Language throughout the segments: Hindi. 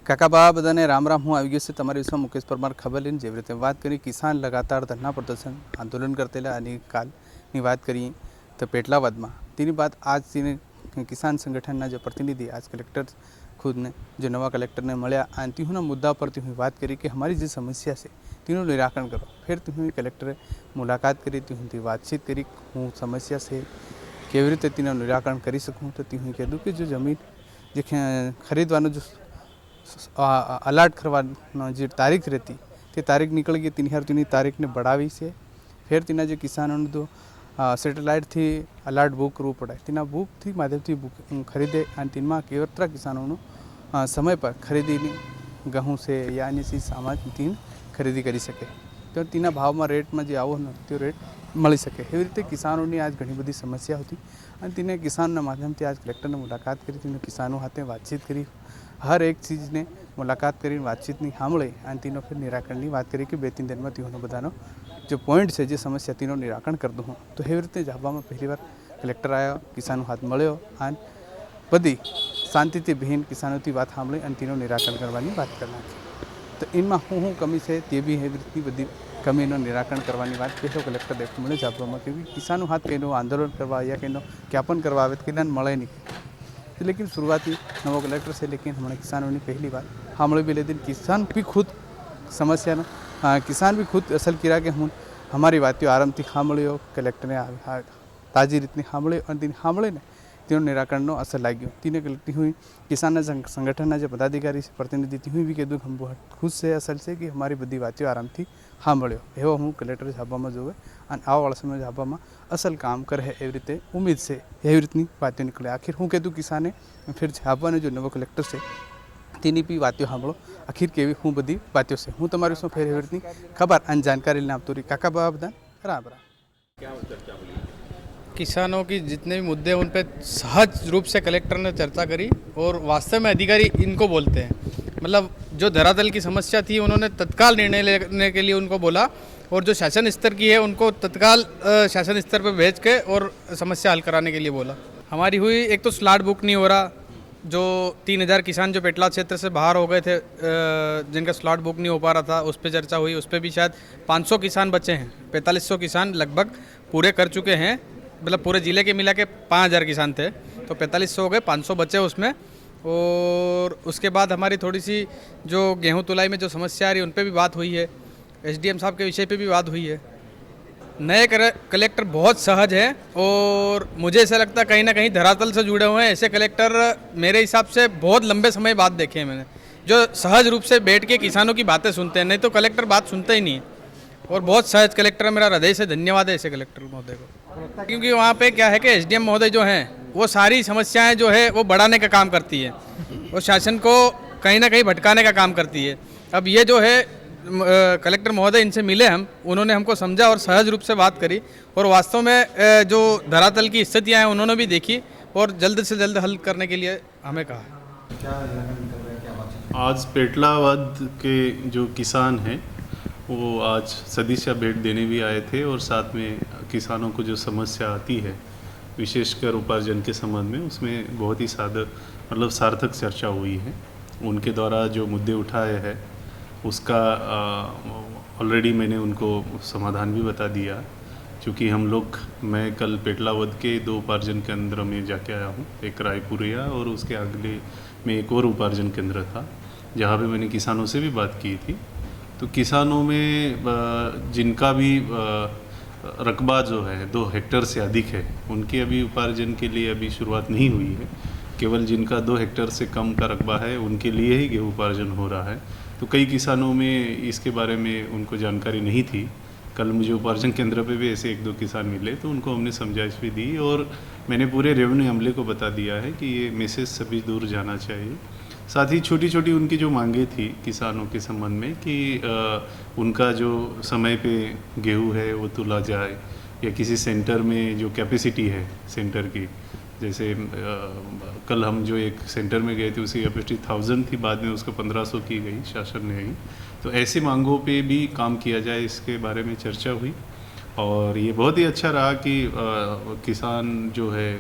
કાકાબા બધાને રામ રામ. હું આવી ગયો છે તમારી વિશે મુકેશ પરમાર ખબર લઈને. જેવી રીતે વાત કરી કિસાન લગાતાર ધરના પ્રદર્શન આંદોલન કરતેલા અને કાલની વાત કરીએ તો પેટલાવાદમાં તેની બાદ આજ તેને કિસાન સંગઠનના જે પ્રતિનિધિ आज कलेक्टर खुद ने जो नवा कलेक्टर ने મળ્યા અને તેના મુદ્દા પર તે વાત કરી કે हमारी જે સમસ્યા છે તેનું નિરાકરણ કરો. फिर तुम्हें कलेक्टरे मुलाकात करी तेनाથી વાતચીત કરી હું સમસ્યા છે કેવી રીતે તેનું નિરાકરણ કરી શકું. તો તે કીધું કે જો જમીન જે ખરીદવાનો जो अलाट करवानो जो तारीख रहती ते तारीख निकल गई. तीन तीन तारीख ने बढ़ावी से. फिर तीना जो किसानों ने तो सेटेलाइट थी अलाट बुक करव पड़े. तीना बुक थी माध्यम थी बुक खरीदे और तीन में केवत्रा किसानों समय पर खरीदी गहूँ से या अन्य चीज सामान तीन खरीदी करी सके. तो तीना भाव में रेट में जो आवो तो रेट मळी सके. एवी रीते किसानों की आज घनी बधी समस्या होती और तीने किसान माध्यम से आज कलेक्टर ने मुलाकात करी. तीने किसानों हाथे बातचीत करी. हर एक चीज़ ने मुलाकात कर बातचीत नहीं सांभळी और तीनों फिर निराकरण की बात करी कि 2-3 दिन में तीनों बधानो जो पॉइंट है जो समस्या तीनों निराकरण कर दूँ. तो एवं रीते जाबा में पहली बार कलेक्टर आया, किसानों हाथ मळ्यो और बधी शांति थी बहन किसानों की बात सांभळी और तीनों निराकरण करने बात करना. तो इनमें हूँ कमी है ते भी एवं रीतनी बधी कमीनो निराकरण करने बात पहले कलेक्टर देखने મળે जाबा में कि किसानों हाथ कहीं आंदोलन करवा या कहीं ज्ञापन करवा आवे तो મળે नहीं. लेकिन शुरुआती नवो कलेक्टर से लेकिन हमारे किसानों ने पहली बार हमले भी लेकिन किसान भी खुद समस्या किसान भी खुद असल किया कि हम हमारी बातें आराम थी सांभळ्यो. कलेक्टर ने ताजी रीतनी सांभळी और तीन सांभळे ने तीनों निराकरण असर लाग्यो. तीने कलेक्टी हुई किसान संगठन जो पदाधिकारी प्रतिनिधि थी हुई भी कहीदू हम बहुत खुश से असल से कि हमारी बधी बातें आराम थी सांभळ्यो. एवं हूँ कलेक्टर झाबा में जोवे और आवा समय झाबा में असल काम करे एवं रीते उम्मीद से एवं रीतनी बातें निकले. आखिर हूँ कहूँ किसाने फिर झाबा ने जो नवो कलेक्टर से तेनी भी बातें सांभळो आखिर केवी हूँ बधी बातें से हूँ तमारी उसमें फिर एवं रीतनी खबर और जानकारी लेने आपतो रही. काका बाबा बदा राम राम. किसानों की जितने भी मुद्दे उन पर सहज रूप से कलेक्टर ने चर्चा करी और वास्तव में अधिकारी इनको बोलते हैं. मतलब जो धरातल की समस्या थी उन्होंने तत्काल निर्णय लेने के लिए उनको बोला और जो शासन स्तर की है उनको तत्काल शासन स्तर पर भेज के और समस्या हल कराने के लिए बोला. हमारी हुई एक तो स्लॉट बुक नहीं हो रहा. जो 3000 किसान जो पेटला क्षेत्र से बाहर हो गए थे जिनका स्लॉट बुक नहीं हो पा रहा था उस पर चर्चा हुई. उस पर भी शायद 500 किसान बचे हैं. 4500 किसान लगभग पूरे कर चुके हैं. मतलब पूरे ज़िले के मिला के 5000 किसान थे तो 4500 हो गए, 500 बचे उसमें. और उसके बाद हमारी थोड़ी सी जो गेहूं तुलाई में जो समस्या आ रही है उन पर भी बात हुई है. एसडीएम साहब के विषय पे भी बात हुई है. नए कलेक्टर बहुत सहज हैं और मुझे ऐसा लगता है कहीं ना कहीं धरातल से जुड़े हुए हैं. ऐसे कलेक्टर मेरे हिसाब से बहुत लंबे समय बाद देखे हैं मैंने जो सहज रूप से बैठ के किसानों की बातें सुनते हैं. नहीं तो कलेक्टर बात सुनते ही नहीं है. और बहुत सहज कलेक्टर, मेरा हृदय से धन्यवाद है ऐसे कलेक्टर महोदय को. क्योंकि वहाँ पे क्या है कि एसडीएम महोदय जो हैं वो सारी समस्याएं जो है वो बढ़ाने का काम करती है और शासन को कहीं ना कहीं भटकाने का काम करती है. अब ये जो है कलेक्टर महोदय इनसे मिले हम, उन्होंने हमको समझा और सहज रूप से बात करी और वास्तव में जो धरातल की स्थितियाँ हैं उन्होंने भी देखी और जल्द से जल्द हल करने के लिए हमें कहा. आज पेटलावाद के जो किसान हैं वो आज सदिच्छा भेंट देने भी आए थे और साथ में किसानों को जो समस्या आती है विशेषकर उपार्जन के संबंध में उसमें बहुत ही मतलब सार्थक चर्चा हुई है. उनके द्वारा जो मुद्दे उठाए हैं उसका ऑलरेडी मैंने उनको समाधान भी बता दिया. क्योंकि हम लोग मैं कल पेटलावद के 2 उपार्जन केंद्र में जाके आया हूँ. एक रायपुरिया और उसके अगले में एक और उपार्जन केंद्र था जहाँ पे मैंने किसानों से भी बात की थी. तो किसानों में जिनका भी रकबा जो है 2 हेक्टेयर से अधिक है उनके अभी उपार्जन के लिए अभी शुरुआत नहीं हुई है. केवल जिनका 2 हेक्टेयर से कम का रकबा है उनके लिए ही गेहूँ उपार्जन हो रहा है. तो कई किसानों में इसके बारे में उनको जानकारी नहीं थी. कल मुझे उपार्जन केंद्र पे भी ऐसे 1-2 किसान मिले तो उनको हमने समझाइश भी दी और मैंने पूरे रेवेन्यू अमले को बता दिया है कि ये मैसेज सभी दूर जाना चाहिए. साथ ही छोटी छोटी उनकी जो मांगे थी किसानों के संबंध में कि उनका जो समय पे गेहूँ है वो तुला जाए या किसी सेंटर में जो कैपेसिटी है सेंटर की, जैसे कल हम जो एक सेंटर में गए थे उसकी कैपेसिटी 1000 थी, बाद में उसको 1500 की गई शासन ने ही. तो ऐसी मांगों पे भी काम किया जाए इसके बारे में चर्चा हुई और ये बहुत ही अच्छा रहा कि किसान जो है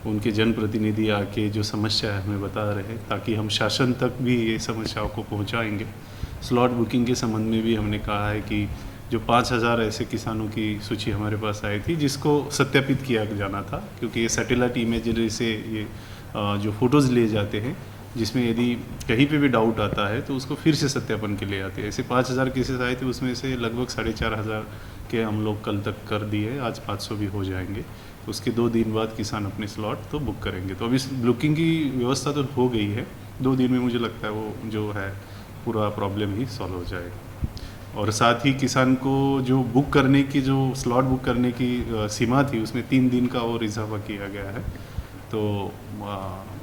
उनके जनप्रतिनिधि आके जो समस्या है हमें बता रहे हैं, ताकि हम शासन तक भी ये समस्याओं को पहुंचाएंगे। स्लॉट बुकिंग के संबंध में भी हमने कहा है कि जो 5000 ऐसे किसानों की सूची हमारे पास आई थी जिसको सत्यापित किया जाना था, क्योंकि ये सैटेलाइट इमेजरी से ये जो फोटोज़ लिए जाते हैं, जिसमें यदि कहीं पे भी डाउट आता है तो उसको फिर से सत्यापन के लिए आते हैं। ऐसे 5000 केसेस आए थे, उसमें से लगभग 4500 के हम लोग कल तक कर दिए, आज 500 भी हो जाएंगे। उसके 2 दिन बाद किसान अपने स्लॉट तो बुक करेंगे। तो अभी बुकिंग की व्यवस्था तो हो गई है, 2 दिन में मुझे लगता है वो जो है पूरा प्रॉब्लम ही सॉल्व हो जाएगा। और साथ ही किसान को जो बुक करने की, जो स्लॉट बुक करने की सीमा थी, उसमें 3 दिन का और इजाफा किया गया है, तो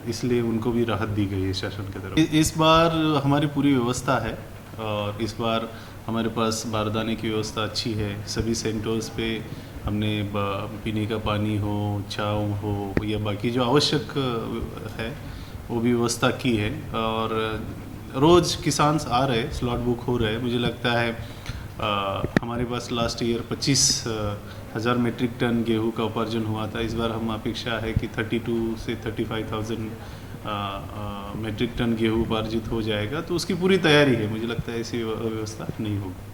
इसलिए उनको भी राहत दी गई है शासन की तरफ। इस बार हमारी पूरी व्यवस्था है और इस बार हमारे पास बारदाने की व्यवस्था अच्छी है। सभी सेंटर्स पे हमने पीने का पानी हो, छाँव हो या बाकी जो आवश्यक है वो भी व्यवस्था की है। और रोज़ किसान आ रहे, स्लॉट बुक हो रहे हैं। मुझे लगता है हमारे पास लास्ट ईयर 25,000 मेट्रिक टन गेहूं का उपार्जन हुआ था। इस बार हम अपेक्षा है कि 32 से 35,000 मेट्रिक टन गेहूं उपार्जित हो जाएगा, तो उसकी पूरी तैयारी है। मुझे लगता है ऐसी व्यवस्था नहीं होगी।